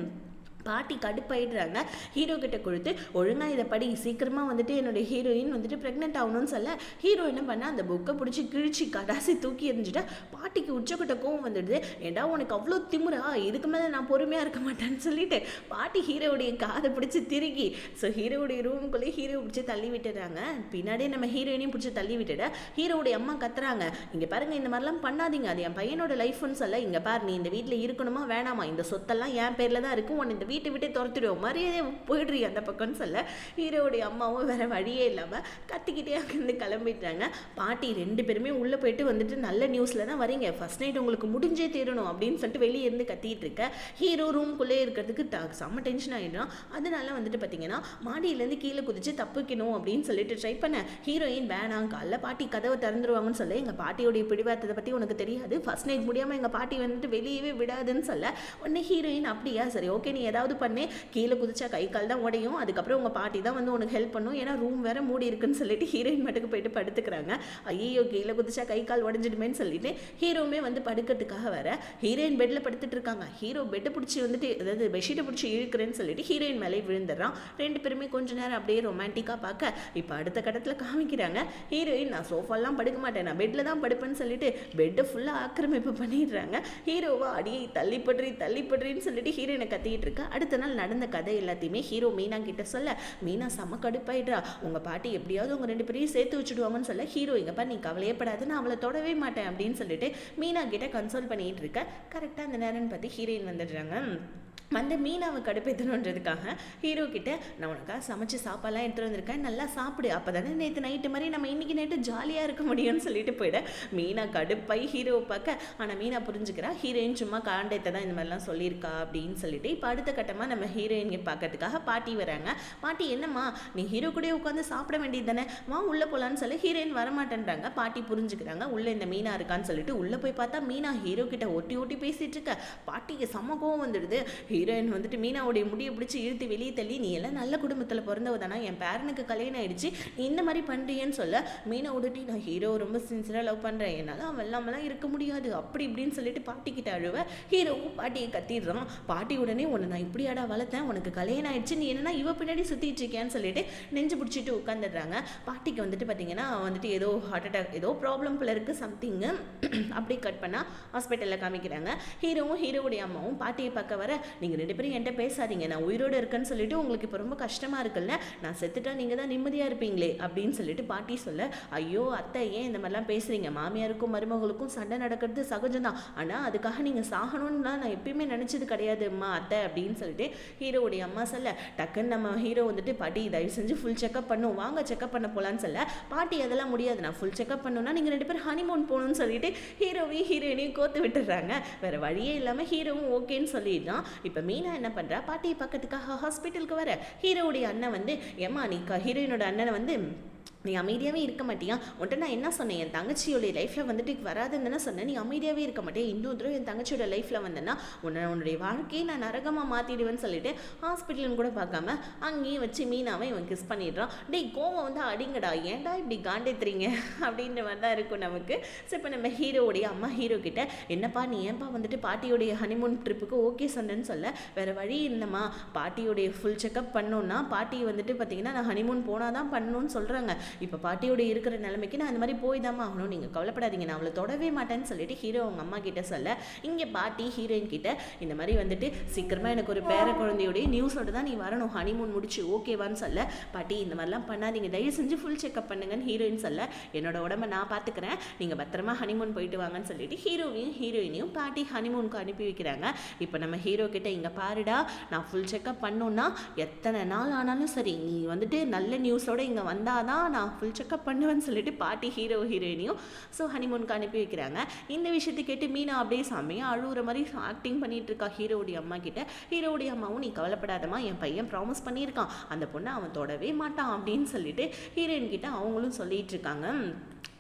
பாட்டி கடுப்பாயிடுறாங்க. ஹீரோ கிட்ட கொடுத்து ஒழுங்காக இதை படி, சீக்கிரமாக வந்துட்டு என்னுடைய ஹீரோயின் வந்துட்டு ப்ரெக்னென்ட் ஆகணும்னு சொல்ல ஹீரோ என்ன பண்ணால் அந்த புக்கை பிடிச்சி கிழிச்சி கடாசி தூக்கி எறிஞ்சிட்டா பாட்டிக்கு உச்சக்கட்ட கோவம் வந்துடுது. ஏண்டா உனக்கு அவ்வளோ திமுறா, இதுக்கு மேலே நான் பொறுமையாக இருக்க மாட்டேன்னு சொல்லிட்டு பாட்டி ஹீரோவுடைய காதை பிடிச்சி திருகி ஸோ ஹீரோவுடைய ரூமுக்குள்ளேயே ஹீரோ பிடிச்சி தள்ளி விட்டுறாங்க. பின்னாடியே நம்ம ஹீரோயினையும் பிடிச்சி தள்ளி விட்டுட ஹீரோவுடைய அம்மா கத்துறாங்க, இங்கே பாருங்க இந்த மாதிரிலாம் பண்ணாதீங்க, அது என் பையனோட லைஃப்னு சொல்ல, இங்கே பாரு நீ இந்த வீட்டில் இருக்கணுமா வேணாமா, இந்த சொத்தெல்லாம் என் பேரில் தான் இருக்கும், உன் இந்த வீட்டை விட்டு துரத்துடுவோம், மரியாதையே போயிடுறீ அந்த பக்கம்னு சொல்ல ஹீரோவுடைய அம்மாவும் வேற வழியே இல்லாமல் கத்திக்கிட்டே அங்கேருந்து கிளம்பிட்டாங்க. பாட்டி 2 பேருமே உள்ளே போயிட்டு வந்துட்டு நல்ல நியூஸில் தான் வரீங்க, ஃபர்ஸ்ட் நைட் உங்களுக்கு முடிஞ்சே தீரணும் அப்படின்னு சொல்லிட்டு வெளியே இருந்து கத்திட்டு இருக்க ஹீரோ ரூம்குள்ளே இருக்கிறதுக்கு செம்ம டென்ஷன் ஆகிடும். அதனால வந்துட்டு பார்த்தீங்கன்னா மாடியிலேருந்து கீழே குதிச்சு தப்பிக்கணும் அப்படின்னு சொல்லிட்டு ட்ரை பண்ண ஹீரோயின் வேணாம், காலைல பாட்டி கதவை திறந்துருவாங்கன்னு சொல்ல எங்கள் பாட்டியோடைய பிடிவாதத்தை பற்றி உனக்கு தெரியாது, ஃபர்ஸ்ட் நைட் முடியாமல் எங்கள் பாட்டி வந்துட்டு வெளியவே விடாதுன்னு சொல்ல உடனே ஹீரோயின் அப்படியா சரி ஓகே நீ ஏதாவது பண்ணி கீழே குதிச்சா கை கால் தான் உடையும், அதுக்கப்புறம் உங்கள் பாட்டி தான் வந்து உனக்கு ஹெல்ப் பண்ணும், ஏன்னா ரூம் வேற மூடி இருக்குன்னு சொல்லிட்டு ஹீரோயின் மட்டுக்கு போயிட்டு படுத்துக்கிறாங்க. ஐயோ கீழே குதிச்சா கை கால் உடஞ்சிடுமேன்னு சொல்லிட்டு ஹீரோவுமே வந்து படுக்கிறதுக்காக வர ஹீரோயின் பெட்டில் படுத்துட்டு இருக்காங்க. ஹீரோ பெட்டை பிடிச்சி வந்துட்டு அதாவது பெட்ஷீட்டை பிடிச்சி இழுக்கிறேன்னு சொல்லிட்டு ஹீரோயின் மேலே விழுந்துடுறான். 2 பேருமே கொஞ்ச நேரம் அப்படியே ரொமான்டிக்காக பார்க்க இப்போ அடுத்த கட்டத்தில் காமிக்கிறாங்க ஹீரோயின் நான் சோஃபாலாம் படுக்க மாட்டேன், நான் பெட்டில் தான் படுப்பேன்னு சொல்லிட்டு பெட்டை ஃபுல்லாக ஆக்கிரமிப்பு பண்ணிடுறாங்க. ஹீரோவா அடியை தள்ளிப்படுறின்னு சொல்லிட்டு ஹீரோயினை கத்திக்கிட்டு இருக்கா. அடுத்த நாள் நடந்த கதை எல்லாத்தையுமே ஹீரோ மீனா கிட்ட சொல்ல மீனா செம்ம கடுப்பாயிடுறா, உங்கள் பாட்டி எப்படியாவது உங்கள் 2 பேரையும் சேர்த்து வச்சுடுவாங்கன்னு சொல்ல ஹீரோ இங்கப்பா நீ கவலையப்படாது நான் அவளை தொடவே மாட்டேன் அப்படின்னு சொல்லிட்டு மீனா கிட்ட கன்சோல் பண்ணிட்டு இருக்க. கரெக்டாக அந்த நேரம்னு பார்த்து ஹீரோயின் வந்துடுறாங்க. வந்து மீனாவை கடுப்பேற்றணுன்றதுக்காக ஹீரோ கிட்ட நான் உனக்காக சமைச்சு சாப்பாடுலாம் எடுத்துகிட்டு வந்திருக்கேன், நல்லா சாப்பிடு, அப்போ தானே நேற்று நைட்டு மாதிரி நம்ம இன்றைக்கி நைட்டு ஜாலியாக இருக்க முடியும்னு சொல்லிட்டு போயிட மீனா கடுப்பாய் ஹீரோவை பார்க்க. ஆனால் மீனா புரிஞ்சுக்கிறா ஹீரோயின் சும்மா காண்டத்தை தான் இந்த மாதிரிலாம் சொல்லியிருக்கா அப்படின்னு சொல்லிட்டு இப்போ அடுத்த கட்டமாக நம்ம ஹீரோயினை பார்க்கறதுக்காக பாட்டி வராங்க. பாட்டி என்னம்மா நீ ஹீரோ கூட உட்காந்து சாப்பிட வேண்டியது தானே, வா உள்ளே போகலான்னு சொல்லி ஹீரோயின் வரமாட்டேன்றாங்க. பாட்டி புரிஞ்சுக்கிறாங்க உள்ளே இந்த மீனா இருக்கான்னு சொல்லிட்டு உள்ளே போய் பார்த்தா மீனா ஹீரோ கிட்ட ஒட்டி பேசிகிட்டு இருக்க. பாட்டிக்கு செம்ம கோவம் வந்துடுது. ஹீரோயின் வந்துட்டு மீனாவுடைய முடியை பிடிச்சி இழுத்து வெளியே தள்ளி நீ எல்லாம் நல்ல குடும்பத்தில் பிறந்தவ தானா, என் பேரனுக்கு கல்யாணம் ஆயிடுச்சு, நீ இந்த மாதிரி பண்ணுறியன்னு சொல்ல மீனா விட்டுட்டு நான் ஹீரோ ரொம்ப சின்சியராக லவ் பண்ணுறேன், என்னால் அவன் இல்லாமலாம் இருக்க முடியாது அப்படி இப்படின்னு சொல்லிட்டு பாட்டிக்கிட்ட அழுவ. ஹீரோவும் பாட்டியை கத்திடுறான். பாட்டி உடனே உன்னை நான் இப்படியாடா வளர்த்தேன், உனக்கு கல்யாணம் ஆயிடுச்சு, நீ என்னன்னா இவ பின்னாடி சுற்றிட்டு இருக்கேன்னு சொல்லிட்டு நெஞ்சு பிடிச்சிட்டு உட்காந்துடுறாங்க. பாட்டிக்கு வந்துட்டு பார்த்தீங்கன்னா வந்துட்டு ஏதோ ஹார்ட் அட்டாக் ஏதோ ப்ராப்ளம் போல இருக்குது சம்திங்கு. அப்படி கட் பண்ணால் ஹாஸ்பிட்டலில் காமிக்கிறாங்க. ஹீரோவும் ஹீரோவுடைய அம்மாவும் பாட்டியை பார்க்க வர நீங்கள் 2 பேரும் என்கிட்ட பேசாதீங்க, நான் உயிரோடு இருக்கேன்னு சொல்லிட்டு உங்களுக்கு இப்போ ரொம்ப கஷ்டமாக இருக்குல்ல, நான் செத்துட்டா நீங்கள் தான் நிம்மதியாக இருப்பீங்களே அப்படின்னு சொல்லிட்டு பாட்டி சொல்ல ஐயோ அத்தை ஏன் இந்த மாதிரிலாம் பேசுகிறீங்க, மாமியாருக்கும் மருமகளுக்கும் சண்டை நடக்கிறது சகஜம்தான், ஆனால் அதுக்காக நீங்கள் சாகணும்லாம் நான் எப்பயுமே நினச்சது கிடையாதும்மா அத்தை அப்படின்னு சொல்லிட்டு ஹீரோவுடைய அம்மா சொல்ல டக்குன்னு நம்ம ஹீரோ வந்துட்டு பாட்டி தயவு செஞ்சு ஃபுல் செக்அப் பண்ணும், வாங்க செக்அப் பண்ண போகலான்னு சொல்ல பாட்டி அதெல்லாம் முடியாது, நான் ஃபுல் செக்அப் பண்ணணும்னா நீங்கள் 2 பேரும் ஹனிமூன் போகணும்னு சொல்லிட்டு ஹீரோவையும் ஹீரோயினையும் கோத்து விட்டுறாங்க. வேறு வழியே இல்லாமல் ஹீரோவும் ஓகேன்னு சொல்லிடுறான். இப்போ மீனா என்ன பண்ணுறா பாட்டியை பக்கத்துக்காக ஹாஸ்பிட்டலுக்கு வர ஹீரோவுடைய அண்ணன் வந்து ஏமா நீ ஹீரோயினோட அண்ணனை வந்து நீ அமைதியாகவே இருக்க மாட்டியா, உன்ட்ட நான் என்ன சொன்னேன் என் தங்கச்சியோடைய லைஃப்பில் வந்துட்டு வராதுன்னு சொன்னேன், நீ அமைதியாகவே இருக்க மாட்டேன், இன்னொரு தடவை என் தங்கச்சியோட லைஃப்பில் வந்தேன்னா உன்னுடைய வாழ்க்கையை நான் நரகமாக மாற்றிடுவேன்னு சொல்லிட்டு ஹாஸ்பிட்டல்னு கூட பார்க்காம அங்கேயும் வச்சு மீனாவை இவன் கிஸ் பண்ணிடுறான். டேய் கோவம் வந்து அடிங்கடா ஏன்டா இப்படி காண்டேத்துறீங்க அப்படின்ற மாதிரி தான் இருக்கும் நமக்கு. ஸோ இப்போ நம்ம ஹீரோவுடைய அம்மா ஹீரோ கிட்ட என்னப்பா நீ ஏன்பா வந்துட்டு பாட்டியோடைய ஹனிமூன் ட்ரிப்புக்கு ஓகே சொன்னேன்னு சொல்ல வேறு வழி இல்லைம்மா, பாட்டியோடைய ஃபுல் செக்அப் பண்ணோன்னா பாட்டி வந்துட்டு பார்த்தீங்கன்னா நான் ஹனிமூன் போனால் தான் பண்ணணும்னு சொல்கிறாங்க, இப்போ பாட்டியோட இருக்கிற நிலைமைக்கு நான் அந்த மாதிரி போய் தாம்மா ஆகணும், நீங்கள் கவலைப்படாதீங்க நான் அவளை தொடவே மாட்டேன்னு சொல்லிட்டு ஹீரோ அவங்க அம்மா கிட்ட சொல்ல இங்கே பாட்டி ஹீரோயின் கிட்ட இந்த மாதிரி வந்துட்டு சீக்கிரமாக எனக்கு ஒரு பேர குழந்தையோடைய நியூஸோட தான் நீ வரணும், ஹனிமூன் முடிச்சு ஓகேவான்னு சொல்ல பாட்டி இந்த மாதிரிலாம் பண்ணாதீங்க தயவு செஞ்சு ஃபுல் செக்அப் பண்ணுங்கன்னு ஹீரோயின் சொல்ல என்னோட உடம்பை நான் பார்த்துக்கிறேன் நீங்கள் பத்திரமா ஹனிமூன் போயிட்டு வாங்கன்னு சொல்லிட்டு ஹீரோயினையும் பாட்டி ஹனிமூனுக்கு அனுப்பி வைக்கிறாங்க. இப்போ நம்ம ஹீரோ கிட்ட இங்கே பாருடா நான் ஃபுல் செக்அப் பண்ணோன்னா எத்தனை நாள் ஆனாலும் சரி நீ வந்துட்டு நல்ல நியூஸோட இங்கே வந்தாதான் நான் ஃபுல் செக்அப் பண்ணுவேன்னு சொல்லிட்டு பாட்டி ஹீரோயினையும் ஸோ ஹனிமூனுக்கு அனுப்பி வைக்கிறாங்க. இந்த விஷயத்தை கேட்டு மீனா அப்படியே செம்மையாக அழுகுற மாதிரி ஆக்டிங் பண்ணிட்டு இருக்கா ஹீரோவுடைய அம்மா கிட்ட. ஹீரோவுடைய அம்மாவும் நீ கவலைப்படாதம்மா, என் பையன் ப்ராமிஸ் பண்ணியிருக்கான், அந்த பொண்ணை அவன் தொடவே மாட்டான் அப்படின்னு சொல்லிட்டு ஹீரோயின் கிட்ட அவங்களும் சொல்லிட்டு இருக்காங்க.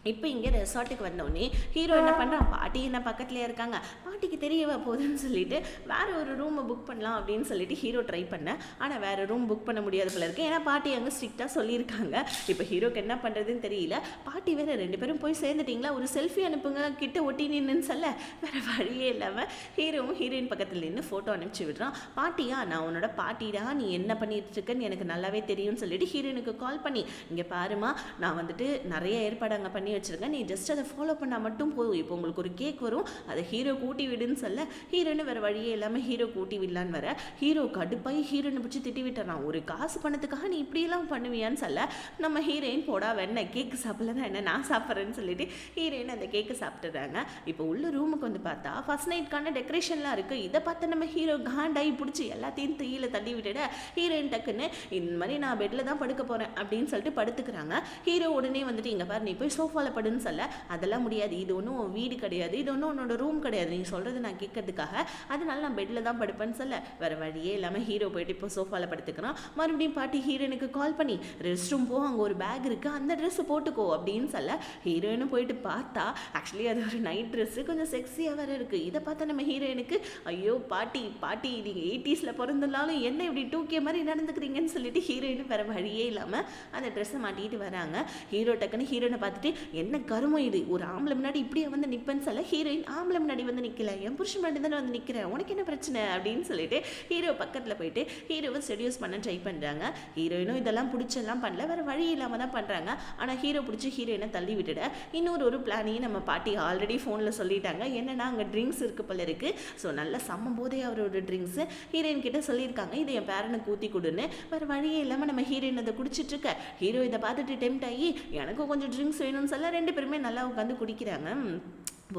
இப்போ இங்கே ரெசார்ட்டுக்கு வந்தோடனே ஹீரோ என்ன பண்ணுறான், பாட்டி என்ன பக்கத்துலேயே இருக்காங்க, பாட்டிக்கு தெரியவா போகுதுன்னு சொல்லிட்டு வேற ஒரு ரூமை புக் பண்ணலாம் அப்படின்னு சொல்லிட்டு ஹீரோ ட்ரை பண்ணேன். ஆனால் வேற ரூம் புக் பண்ண முடியாது போல இருக்கு, ஏன்னா பாட்டி அங்கே ஸ்ட்ரிக்டாக சொல்லியிருக்காங்க. இப்போ ஹீரோக்கு என்ன பண்ணுறதுன்னு தெரியல. பாட்டி வேற 2 பேரும் போய் சேர்ந்துட்டிங்களா, ஒரு செல்ஃபி அனுப்புங்க கிட்ட ஒட்டி நின்றுன்னு சொல்ல வேற வழியே இல்லாமல் ஹீரோவும் ஹீரோயின் பக்கத்தில் நின்று ஃபோட்டோ அனுப்பிச்சு விடுறான். பாட்டியா, நான் உன்னோட பாட்டிடா, நீ என்ன பண்ணிட்டு இருக்கன்னு எனக்கு நல்லாவே தெரியும்னு சொல்லிட்டு ஹீரோயினுக்கு கால் பண்ணி, இங்கே பாருமா, நான் வந்துட்டு நிறைய ஏற்பாடு அங்கே பண்ணி வச்சிருக்கேன், நீ ஜஸ்ட் அதை ஃபாலோ பண்ணால் மட்டும் போதும். இப்போ உங்களுக்கு ஒரு கேக் வரும், அதை ஹீரோ கூட்டி விடுன்னு சொல்ல ஹீரோன்னு வேறு வழியே இல்லாமல் ஹீரோ கூட்டி விடலான்னு வர ஹீரோ கடுப்பாய் ஹீரோனை பிடிச்சி திட்டி விட்டுறான். ஒரு காசு பணத்துக்காக நீ இப்படியெல்லாம் பண்ணுவியான்னு சொல்ல நம்ம ஹீரோயின் போடா வேணா கேக்கு சாப்பிடலன்னா என்ன, நான் சாப்பிட்றேன்னு சொல்லிட்டு ஹீரோயின் அந்த கேக்கு சாப்பிட்டுறாங்க. இப்போ உள்ள ரூமுக்கு வந்து பார்த்தா ஃபர்ஸ்ட் நைட்கான டெக்கரேஷன்லாம் இருக்குது. இதை பார்த்து நம்ம ஹீரோ காண்டாகி பிடிச்சி எல்லாத்தையும் தீயில தள்ளி விட்டுட ஹீரோயின் டக்குன்னு இந்த மாதிரி நான் பெட்டில் தான் படுக்க போகிறேன் அப்படின்னு சொல்லிட்டு படுத்துக்கிறாங்க. ஹீரோ உடனே வந்துட்டு இங்கே பாரு, நீ போய் சோஃபாவில் படுன்னு சொல்ல அதெல்லாம் முடியாது, இது ஒன்றும் வீடு கிடையாது, இது ஒன்றும் உன்னோட ரூம் கிடையாது, நீ சொல்கிறது நான் கேட்கறதுக்காக, அதனால நான் பெட்டில் தான் படுப்பேன்னு சொல்ல வேறு வழியே இல்லாமல் ஹீரோ போயிட்டு இப்போ சோஃபாவில் படுத்துக்கிறான். மறுபடியும் பாட்டி ஹீரோனுக்கு கால் பண்ணி ரெஸ்ட் ரூம் போ, அங்கே ஒரு பேக் இருக்குது, அந்த ட்ரெஸ்ஸு போட்டுக்கோ அப்படின்னு சொல்ல ஹீரோயினும் போயிட்டு பார்த்தா ஆக்சுவலி அது ஒரு நைட் ட்ரெஸ்ஸு, கொஞ்சம் செக்ஸியாக வேறு இருக்குது. இதை பார்த்தா நம்ம ஹீரோயினுக்கு ஐயோ பாட்டி பாட்டி நீங்கள் 80s பிறந்தாலும் என்ன இப்படி 2K மாதிரி நடந்துக்கிறீங்கன்னு சொல்லிட்டு ஹீரோயினும் வேறு வழியே இல்லாமல் அந்த ட்ரெஸ்ஸை மாட்டிக்கிட்டு வராங்க. ஹீரோ டக்குன்னு ஹீரோனை பார்த்துட்டு என்ன கருமம் இது, ஒரு ஆம்பளை முன்னாடி இப்படியே வந்து நிற்பேன்னு சொல்ல ஹீரோயின் ஆம்பளை முன்னாடி வந்து நிற்கல, என் புருஷன் முன்னாடி தானே வந்து நிற்கிறேன், உனக்கு என்ன பிரச்சனை அப்படின்னு சொல்லிட்டு ஹீரோ பக்கத்தில் போயிட்டு ஹீரோவை செடியூஸ் பண்ண ட்ரை பண்ணுறாங்க. ஹீரோயினும் இதெல்லாம் பிடிச்செல்லாம் பண்ணல, வேறு வழி இல்லாமல் தான் பண்ணுறாங்க. ஆனால் ஹீரோ பிடிச்சி ஹீரோயினை தள்ளி விட்டுட இன்னொரு பிளானையும் நம்ம பாட்டி ஆல்ரெடி ஃபோனில் சொல்லிட்டாங்க. என்னன்னா அங்கே ட்ரிங்க்ஸ் இருக்கு போல இருக்குது. ஸோ நல்லா சம்மம் போதே அவரோட ட்ரிங்க்ஸு ஹீரோயின் கிட்ட சொல்லியிருக்காங்க, இதை என் பேரனுக்கு ஊற்றி கொடுன்னு. வேறு வழியே இல்லாமல் நம்ம ஹீரோயின் அதை குடிச்சிட்டு இருக்க ஹீரோ இதை பார்த்துட்டு டெம்ட் ஆகி எனக்கும் கொஞ்சம் ட்ரிங்க்ஸ் வேணும்னு சொல்ல 2 பேருமே நல்லா உட்காந்து குடிக்கிறாங்க.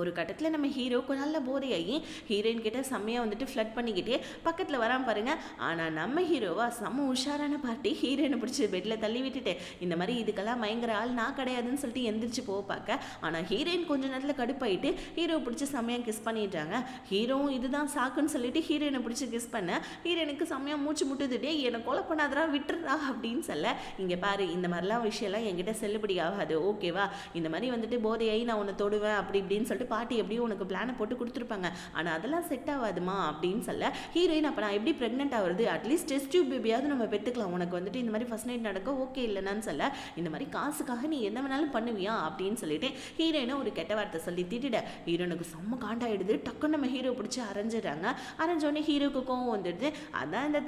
ஒரு கட்டத்தில் நம்ம ஹீரோக்கு நல்ல போதையாகி ஹீரோயின் கிட்ட செம்மையாக வந்துட்டு ஃப்ளட் பண்ணிக்கிட்டே பக்கத்தில் வராமல் பாருங்க. ஆனால் நம்ம ஹீரோவா செம்ம உஷாரான பாட்டி ஹீரோயினை பிடிச்சி பெட்டில் தள்ளி விட்டுட்டு இந்த மாதிரி இதுக்கெல்லாம் பயங்கர ஆள் நான் கிடையாதுன்னு சொல்லிட்டு எந்திரிச்சு போக பார்க்க, ஆனால் ஹீரோயின் கொஞ்ச நேரத்தில் கடுப்பாயிட்டு ஹீரோ பிடிச்சி செம்மையாக கிஸ் பண்ணிடுறாங்க. ஹீரோவும் இதுதான் சாக்குன்னு சொல்லிட்டு ஹீரோயினை பிடிச்சி கிஸ் பண்ண ஹீரோயினுக்கு செம்மையாக மூச்சு முட்டுதுட்டே என்னை கொலை பண்ணாதரா விட்டுறா அப்படின்னு சொல்ல, இங்கே பாரு இந்த மாதிரிலாம் விஷயம்லாம் என்கிட்ட செல்லுபடி ஆகாது ஓகேவா, இந்த மாதிரி வந்துட்டு போதையாகி நான் உன்னை தொடுவேன் அப்படி இப்படின்னு சொல்லிட்டு பாட்டி எப்படியும் உனக்கு பிளானை போட்டு கொடுத்துருப்பாங்க, ஆனால் அதெல்லாம் செட் ஆகாதுமா அப்படின்னு சொல்ல ஹீரோயின் அப்போ நான் எப்படி ப்ரெக்னென்ட் ஆகுறது, அட்லீஸ்ட் டெஸ்ட் டியூப் பேபியாவது நம்ம பெற்றுக்கலாம், உனக்கு வந்துட்டு இந்த மாதிரி ஃபர்ஸ்ட் நைட் நடக்க ஓகே இல்லைன்னு சொல்ல இந்த மாதிரி காசுக்காக நீ என்ன வேணாலும் பண்ணுவியா அப்படின்னு சொல்லிட்டு ஹீரோயினை ஒரு கெட்ட வார்த்தை சொல்லி திட்டிட ஹீரோனுக்கு செம்ம காண்டாயிடுது. டக்குன்னு நம்ம ஹீரோ பிடிச்சி அரைஞ்சிடுறாங்க. அரைஞ்சோடனே ஹீரோக்கு கோவம் வந்துடுது. அதான் இந்த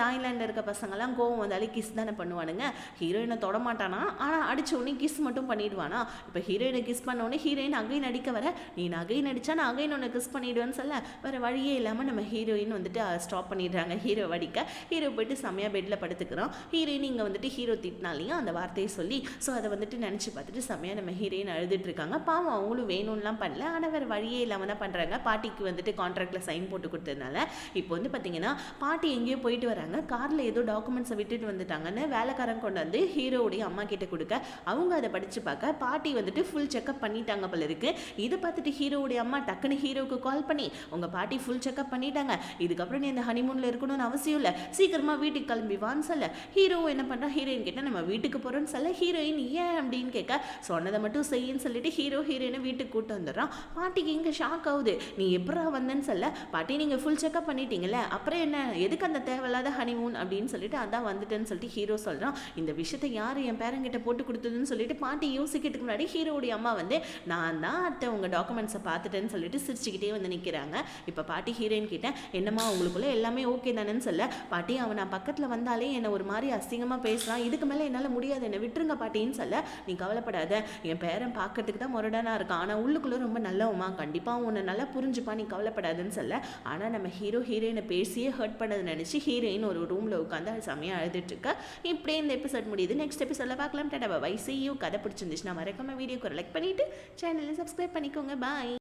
தாய்லாண்டில் இருக்க பசங்கள்லாம் கோவம் வந்தாலே கிஸ் தானே பண்ணுவானுங்க, ஹீரோயினை தொடமாட்டானா ஆனால் அடிச்ச உடனே கிஸ் மட்டும் பண்ணிடுவானா. இப்போ ஹீரோயினை கிஸ் பண்ண உடனே ஹீரோயின் அங்கேயும் நடிக்க வர நீ நகைன்னு நடிச்சா நான் அகைன் உன்னை கிஸ் பண்ணிவிடுவேன்னு சொல்ல வேறு வழியே இல்லாமல் நம்ம ஹீரோயின் வந்துட்டு ஸ்டாப் பண்ணிடுறாங்க. ஹீரோ வடிக்க ஹீரோ போயிட்டு செம்மையாக பெட்டில் படுத்துக்கிறோம். ஹீரோயின் இங்கே வந்துட்டு ஹீரோ திட்டினாலையும் அந்த வார்த்தையை சொல்லி ஸோ அதை வந்துட்டு நினச்சி பார்த்துட்டு செம்மையாக நம்ம ஹீரோயின் அழுதுட்டு இருக்காங்க. பாவம் அவங்களும் வேணும்லாம் பண்ணல, ஆனால் வேறு வழியே இல்லாமல் தான் பண்ணுறாங்க. பாட்டிக்கு வந்துட்டு கான்ட்ராக்டில் சைன் போட்டு கொடுத்ததுனால இப்போ வந்து பார்த்தீங்கன்னா பாட்டி எங்கேயோ போயிட்டு வராங்க, காரில் ஏதோ டாக்குமெண்ட்ஸை விட்டுட்டு வந்துட்டாங்கன்னு வேலைக்காரன் கொண்டு வந்து ஹீரோவுடைய அம்மா கிட்ட கொடுக்க அவங்க அதை படித்து பார்க்க பாட்டி வந்துட்டு ஃபுல் செக்அப் பண்ணிட்டாங்க போல இருக்கு. இதை பார்த்துட்டு ஹீரோவுடைய அம்மா டக்குன்னு ஹீரோவுக்கு கால் பண்ணி உங்கள் பாட்டி ஃபுல் செக்அப் பண்ணிட்டாங்க, இதுக்கப்புறம் நீ அந்த ஹனிமூனில் இருக்கணும்னு அவசியம் இல்லை, சீக்கிரமாக வீட்டுக்கு கிளம்பி வான்னு சொல்ல ஹீரோவும் என்ன பண்ணுறான், ஹீரோயின் கிட்ட நம்ம வீட்டுக்கு போகிறோன்னு சொல்ல ஹீரோயின் ஏன் அப்படின்னு கேட்க சொன்னதை மட்டும் செய்யுன்னு சொல்லிட்டு ஹீரோயினை வீட்டுக்கு கூட்டு வந்துடுறான். பாட்டிக்கு இங்கே ஷாக் ஆகுது, நீ எப்படா வந்தேன்னு சொல்ல பாட்டி நீங்கள் ஃபுல் செக்அப் பண்ணிட்டீங்கல்ல அப்புறம் என்ன எதுக்கு அந்த தேவையில்லாத ஹனிமூன் அப்படின்னு சொல்லிட்டு அதான் வந்துட்டேன்னு சொல்லிட்டு ஹீரோ சொல்கிறான். இந்த விஷயத்தை யார் என் பேரங்கிட்ட போட்டு கொடுத்ததுன்னு சொல்லிட்டு பாட்டி யோசிக்கிறதுக்கு முன்னாடி ஹீரோவுடைய அம்மா வந்து நான் தான் அத்தை உங்கள் டாக்குமெண்ட்ஸை பார்த்துட்டேன்னு சொல்லிட்டு சிரிச்சுக்கிட்டே வந்து நிற்கிறாங்க. இப்போ பாட்டி ஹீரோயின் கிட்ட என்னம்மா உங்களுக்குள்ளே எல்லாமே ஓகே தானேன்னு சொல்ல பாட்டி அவன் நான் பக்கத்தில் வந்தாலே என்னை ஒரு மாதிரி அசிங்கமாக பேசுகிறான், இதுக்கு மேலே என்னால் முடியாது, என்னை விட்டுருங்க பாட்டின்னு சொல்ல நீ கவலைப்படாத, என் பேரன் பார்க்கறதுக்கு தான் முரடானா இருக்கான் ஆனால் உள்ளுக்குள்ளே ரொம்ப நல்லவமா, கண்டிப்பாக உன்னை நல்லா புரிஞ்சுப்பா, நீ கவலைப்படாதுன்னு சொல்ல. ஆனால் நம்ம ஹீரோயினை பேசியே ஹர்ட் பண்ணதை நினச்சி ஹீரோயின் ஒரு ரூமில் உட்காந்து அது செம்மையாக அழுதுட்டு இருக்கா. இப்படியே இந்த எபிசோட் முடியுது. நெக்ஸ்ட் எபிசோடில் பார்க்கலாம். Tata bye. See you. கதை பிடிச்சிருந்துச்சுன்னா மறக்காம வீடியோக்கு ஒரு லைக் பண்ணிவிட்டு சேனலை சப்ஸ்கிரைப் பண்ணிக்கோங்க. பாய்.